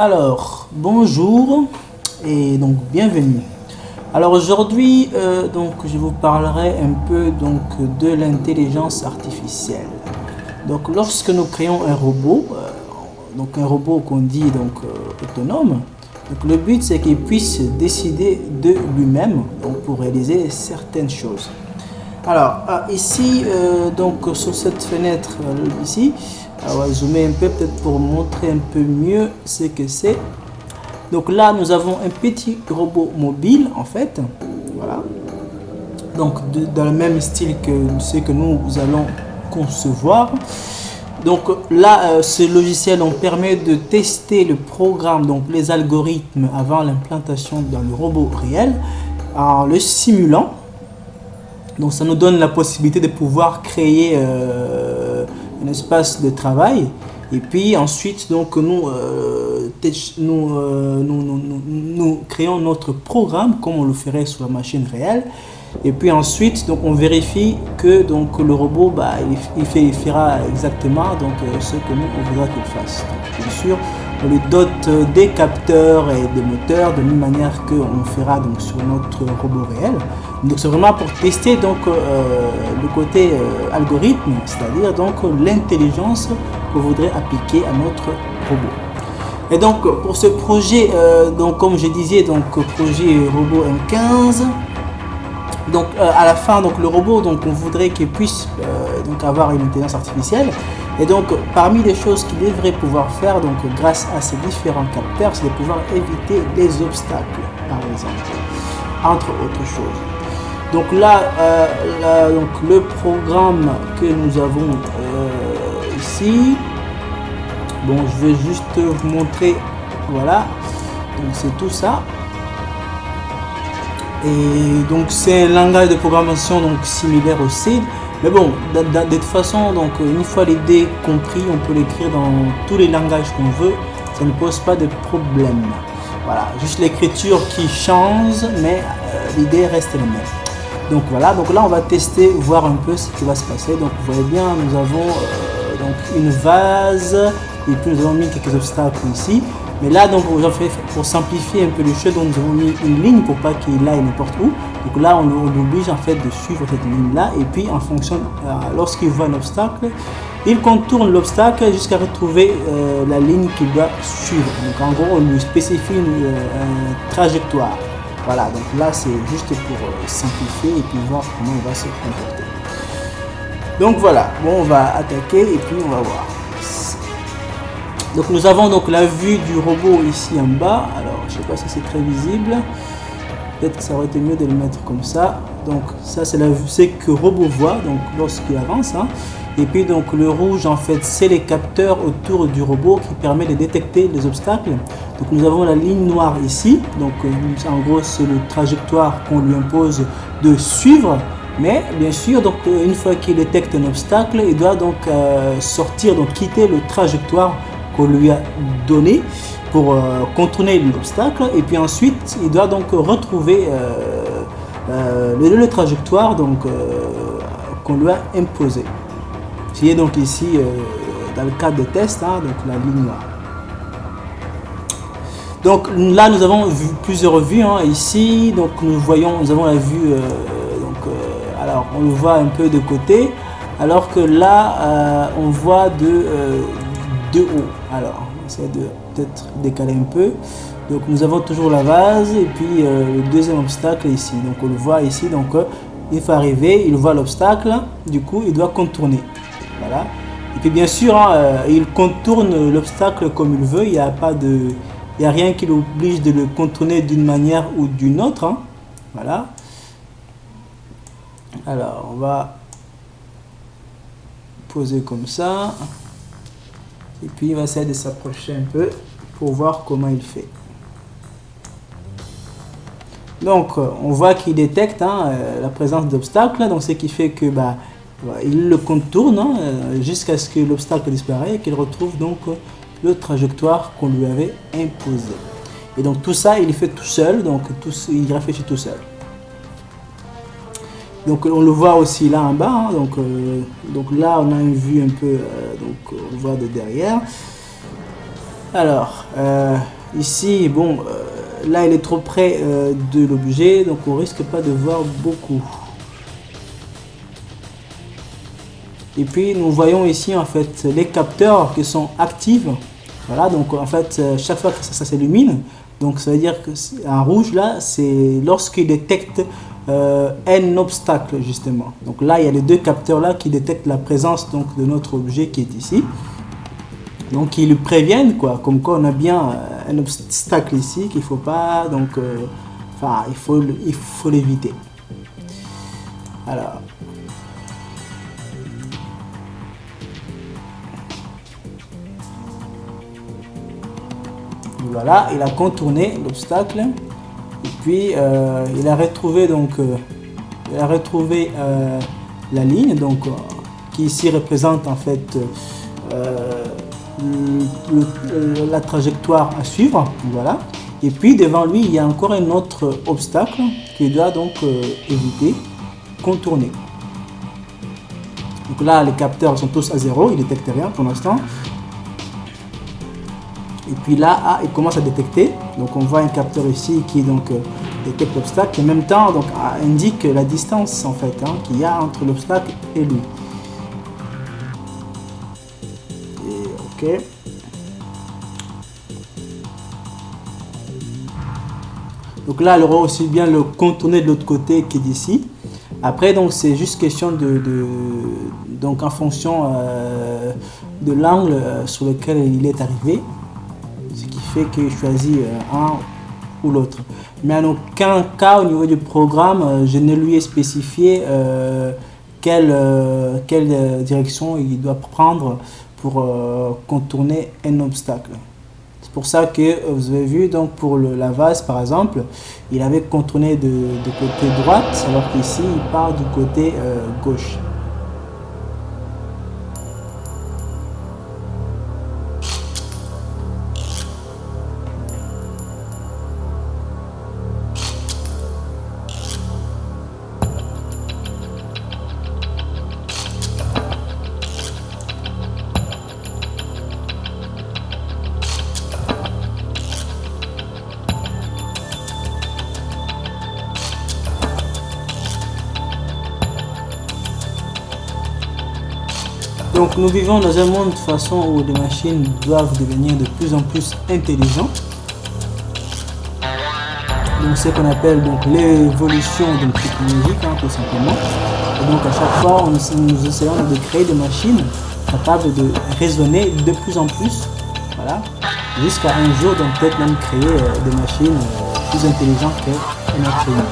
Alors, bonjour et donc bienvenue. Alors aujourd'hui, donc je vous parlerai un peu donc de l'intelligence artificielle. Donc lorsque nous créons un robot, donc un robot qu'on dit donc autonome, donc le but c'est qu'il puisse décider de lui-même donc pour réaliser certaines choses. Alors ici donc sur cette fenêtre ici, on va zoomer un peu peut-être pour montrer un peu mieux ce que c'est. Donc là nous avons un petit robot mobile en fait, voilà. Donc dans le même style que ce que nous allons concevoir. Donc là ce logiciel donc permet de tester le programme, donc les algorithmes avant l'implantation dans le robot réel en le simulant. Donc ça nous donne la possibilité de pouvoir créer un espace de travail et puis ensuite donc nous créons notre programme comme on le ferait sur la machine réelle et puis ensuite donc on vérifie que donc le robot il fera exactement donc ce que nous on voudra qu'il fasse. Donc, bien sûr on lui dote des capteurs et des moteurs de la même manière qu'on fera donc sur notre robot réel. Donc c'est vraiment pour tester donc le côté algorithme, c'est-à-dire donc l'intelligence qu'on voudrait appliquer à notre robot. Et donc pour ce projet, donc comme je disais, donc projet robot M15, donc à la fin donc le robot donc on voudrait qu'il puisse donc avoir une intelligence artificielle. Et donc parmi les choses qu'il devrait pouvoir faire donc grâce à ces différents capteurs, c'est de pouvoir éviter les obstacles par exemple, entre autres choses. Donc là, donc le programme que nous avons ici, bon je vais juste vous montrer, voilà, donc c'est tout ça. Et donc c'est un langage de programmation donc similaire au C, mais bon de toute façon donc une fois l'idée compris, on peut l'écrire dans tous les langages qu'on veut, ça ne pose pas de problème. Voilà, juste l'écriture qui change, mais l'idée reste la même. Donc voilà, donc là on va tester, voir un peu ce qui va se passer. Donc vous voyez bien, nous avons donc une vase et puis nous avons mis quelques obstacles ici. Mais là donc pour simplifier un peu les choses, donc nous avons mis une ligne pour pas qu'il aille n'importe où. Donc là on l'oblige en fait de suivre cette ligne là et puis en fonction, lorsqu'il voit un obstacle, il contourne l'obstacle jusqu'à retrouver la ligne qu'il doit suivre. Donc en gros on lui spécifie une trajectoire. Voilà, donc là c'est juste pour simplifier et puis voir comment il va se comporter. Donc voilà, bon on va attaquer et puis on va voir. Donc nous avons donc la vue du robot ici en bas. Alors je sais pas si c'est très visible. Peut-être que ça aurait été mieux de le mettre comme ça. Donc ça c'est la vue, c'est que le robot voit donc lorsqu'il avance. Hein. Et puis donc le rouge en fait c'est les capteurs autour du robot qui permet de détecter les obstacles. Donc nous avons la ligne noire ici, donc en gros c'est le trajectoire qu'on lui impose de suivre, mais bien sûr donc une fois qu'il détecte un obstacle, il doit donc sortir, donc quitter le trajectoire qu'on lui a donné pour contourner l'obstacle, et puis ensuite il doit donc retrouver le trajectoire donc qu'on lui a imposé. Qui est donc ici dans le cadre de test, hein, donc la ligne noire. Donc là nous avons vu plusieurs vues hein, ici, donc nous avons la vue alors on le voit un peu de côté, alors que là on voit de haut. Alors on essaie de peut-être décaler un peu. Donc nous avons toujours la vase et puis le deuxième obstacle ici, donc on le voit ici, donc il faut arriver, il voit l'obstacle, du coup il doit contourner. Voilà. Et puis bien sûr hein, il contourne l'obstacle comme il veut, il n'y a rien qui l'oblige de le contourner d'une manière ou d'une autre. Hein. Voilà. Alors, on va poser comme ça. Et puis, il va essayer de s'approcher un peu pour voir comment il fait. Donc, on voit qu'il détecte hein, la présence d'obstacles. Donc, ce qui fait que il le contourne hein, jusqu'à ce que l'obstacle disparaisse et qu'il retrouve donc le trajectoire qu'on lui avait imposé. Et donc tout ça il le fait tout seul, donc il réfléchit tout seul. Donc on le voit aussi là en bas, hein, donc là on a une vue un peu, donc on le voit de derrière. Alors, ici, bon, là il est trop près de l'objet, donc on risque pas de voir beaucoup. Et puis nous voyons ici en fait les capteurs qui sont actifs. Voilà, donc en fait chaque fois que ça s'illumine, donc ça veut dire que en rouge là, c'est lorsqu'il détecte un obstacle justement. Donc là il y a les deux capteurs là qui détectent la présence donc de notre objet qui est ici. Donc ils lui préviennent quoi, comme quoi on a bien un obstacle ici qu'il faut pas, donc enfin il faut l'éviter. Alors voilà, il a contourné l'obstacle et puis il a retrouvé donc la ligne donc qui ici représente en fait la trajectoire à suivre, voilà. Et puis devant lui il y a encore un autre obstacle qu'il doit donc éviter, contourner. Donc là les capteurs sont tous à 0, ils ne détectent rien pour l'instant. Et puis là, il commence à détecter. Donc on voit un capteur ici qui donc détecte l'obstacle et en même temps donc indique la distance en fait qu'il y a entre l'obstacle et lui. Et ok. Donc là, elle aura aussi bien le contourner de l'autre côté qui est d'ici. Après, donc c'est juste question donc en fonction de l'angle sur lequel il est arrivé, ce qui fait qu'il choisit un ou l'autre. Mais en aucun cas au niveau du programme, je ne lui ai spécifié quelle direction il doit prendre pour contourner un obstacle. C'est pour ça que vous avez vu donc pour la vase par exemple, il avait contourné de côté droite alors qu'ici il part du côté gauche. Donc nous vivons dans un monde de façon où les machines doivent devenir de plus en plus intelligentes. Donc ce qu'on appelle donc l'évolution technologique tout simplement. Et donc à chaque fois nous essayons de créer des machines capables de raisonner de plus en plus. Voilà. Jusqu'à un jour donc peut-être même créer des machines plus intelligentes qu'un être humain.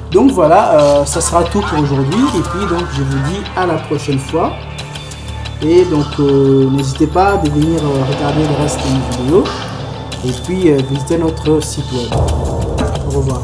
Donc voilà, ça sera tout pour aujourd'hui et puis donc je vous dis à la prochaine fois et donc n'hésitez pas de venir regarder le reste de mes vidéos et puis visiter notre site web. Au revoir.